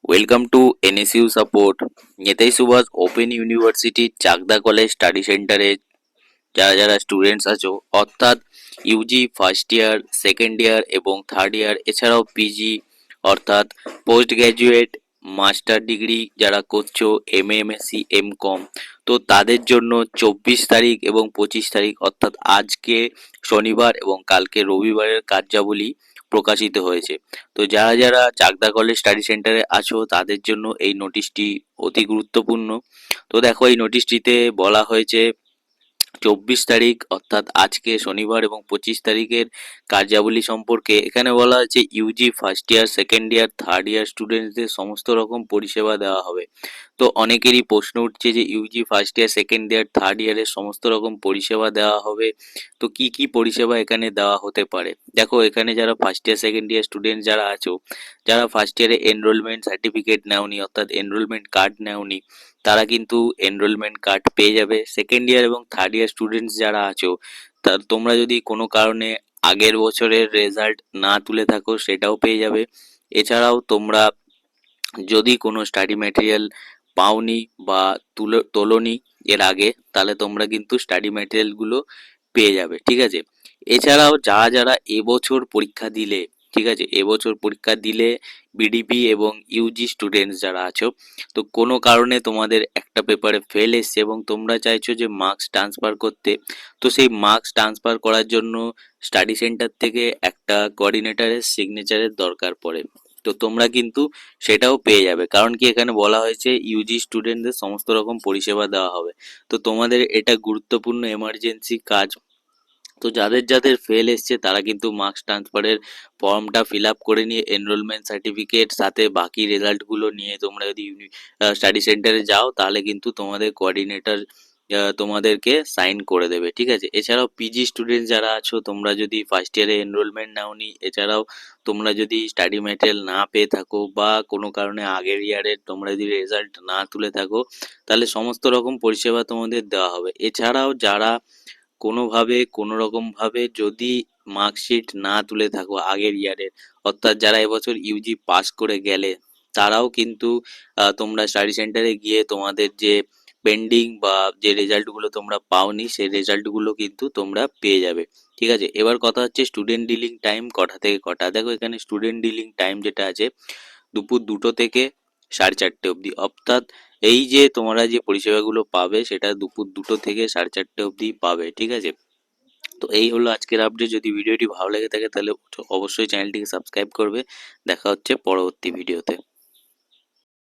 Welcome to NSU support. Netaji Subhas open university Chakdah college study সেন্টারে যারা যারা স্টুডেন্টস আছো, অর্থাৎ UG first year, second year এবং থার্ড ইয়ার, এছাড়াও পিজি অর্থাৎ পোস্ট গ্র্যাজুয়েট, মাস্টার ডিগ্রি যারা করছো, এমএ, এমএসসি, এমকম, তো তাদের জন্য 24 তারিখ এবং 25 তারিখ অর্থাৎ আজকে শনিবার এবং কালকে রবিবারের কার্যাবলী প্রকাশিত হয়েছে। তো যারা যারা চাকদা কলেজ স্টাডি সেন্টারে আছো তাদের জন্য এই নোটিশটি অতি গুরুত্বপূর্ণ। তো দেখো, এই নোটিশটিতে বলা হয়েছে 24 তারিখ অর্থাৎ আজকে শনিবার এবং 25 তারিখের কার্যাবলী সম্পর্কে। এখানে বলা হয়েছে UG first year, second year, third year স্টুডেন্টসদের সমস্ত রকম পরিষেবা দেওয়া হবে। তো অনেকেরই প্রশ্ন উঠছে যে Yuji first year, second year, third ইয়ারের সমস্ত রকম পরিষেবা দেওয়া হবে, তো কি কি পরিষেবা এখানে দেওয়া হতে পারে। দেখো, এখানে যারা first year, second year student যারা আছো, যারা ফার্স্ট ইয়ারে এনরোলমেন্ট সার্টিফিকেট নেওনি অর্থাৎ এনরোলমেন্ট কার্ড নেওনি, তারা কিন্তু এনরোলমেন্ট কার্ড পেয়ে যাবে। সেকেন্ড ইয়ার এবং থার্ড ইয়ার স্টুডেন্টস যারা আছো, তোমরা যদি কোনো কারণে আগের বছরের রেজাল্ট না তুলে থাকো সেটাও পেয়ে যাবে। এছাড়াও তোমরা যদি কোনো স্টাডি ম্যাটেরিয়াল পাওনি বা তোলোনি এর আগে, তাহলে তোমরা কিন্তু স্টাডি ম্যাটেরিয়ালগুলো পেয়ে যাবে, ঠিক আছে। এছাড়াও যারা যারা এবছর পরীক্ষা দিলে, ঠিক আছে, এবছর পরীক্ষা দিলে বিডিপি এবং ইউজি স্টুডেন্টস যারা আছো, তো কোনো কারণে তোমাদের একটা পেপারে ফেল এসছে এবং তোমরা চাইছো যে মার্কস ট্রান্সফার করতে, তো সেই মার্কস ট্রান্সফার করার জন্য স্টাডি সেন্টার থেকে একটা কোঅর্ডিনেটরের সিগনেচারের দরকার পড়ে। তো তোমরা কিন্তু সেটাও পেয়ে যাবে, কারণ কি এখানে বলা হয়েছে ইউজি স্টুডেন্টদের সমস্ত রকম পরিষেবা দেওয়া হবে। তো তোমাদের এটা গুরুত্বপূর্ণ এমার্জেন্সি কাজ। তো যাদের যাদের ফেল এসছে তারা কিন্তু মার্কস ট্রান্সফারের ফর্মটা ফিল আপ করে নিয়ে এনরোলমেন্ট সার্টিফিকেট সাথে বাকি রেজাল্টগুলো নিয়ে তোমরা যদি স্টাডি সেন্টারে যাও, তাহলে কিন্তু তোমাদের কোঅর্ডিনেটর তোমাদেরকে সাইন করে দেবে, ঠিক আছে। এছাড়াও পিজি স্টুডেন্ট যারা আছো, তোমরা যদি ফার্স্ট ইয়ারে এনরোলমেন্ট নাওনি, এছাড়াও তোমরা যদি স্টাডি ম্যাটেরিয়াল না পেয়ে থাকো বা কোনো কারণে আগের ইয়ারের তোমরা যদি রেজাল্ট না তুলে থাকো, তাহলে সমস্ত রকম পরিষেবা তোমাদের দেওয়া হবে। এছাড়াও যারা কোনোভাবে কোনো রকম ভাবে যদি মার্কশিট না তুলে থাকো আগের ইয়ারের, অর্থাৎ যারা এবছর ইউজি পাস করে গেলে, তারাও কিন্তু তোমরা স্টাডি সেন্টারে গিয়ে তোমাদের যে পেন্ডিং বা যে রেজাল্টগুলো তোমরা পাওনি সেই রেজাল্টগুলো কিন্তু তোমরা পেয়ে যাবে, ঠিক আছে। এবার কথা হচ্ছে স্টুডেন্ট ডিলিং টাইম কটা থেকে কটা। দেখো, এখানে স্টুডেন্ট ডিলিং টাইম যেটা আছে দুপুর 2টো থেকে 4:30 অবধি, অর্থাৎ এই যে তোমরা যে পরিষেবাগুলো পাবে সেটা দুপুর 2টো থেকে 4:30 অবধি পাবে, ঠিক আছে। তো এই হলো আজকের আপডেট। যদি ভিডিওটি ভালো লেগে থাকে তাহলে অবশ্যই চ্যানেলটিকে সাবস্ক্রাইব করবে। দেখা হচ্ছে পরবর্তী ভিডিওতে।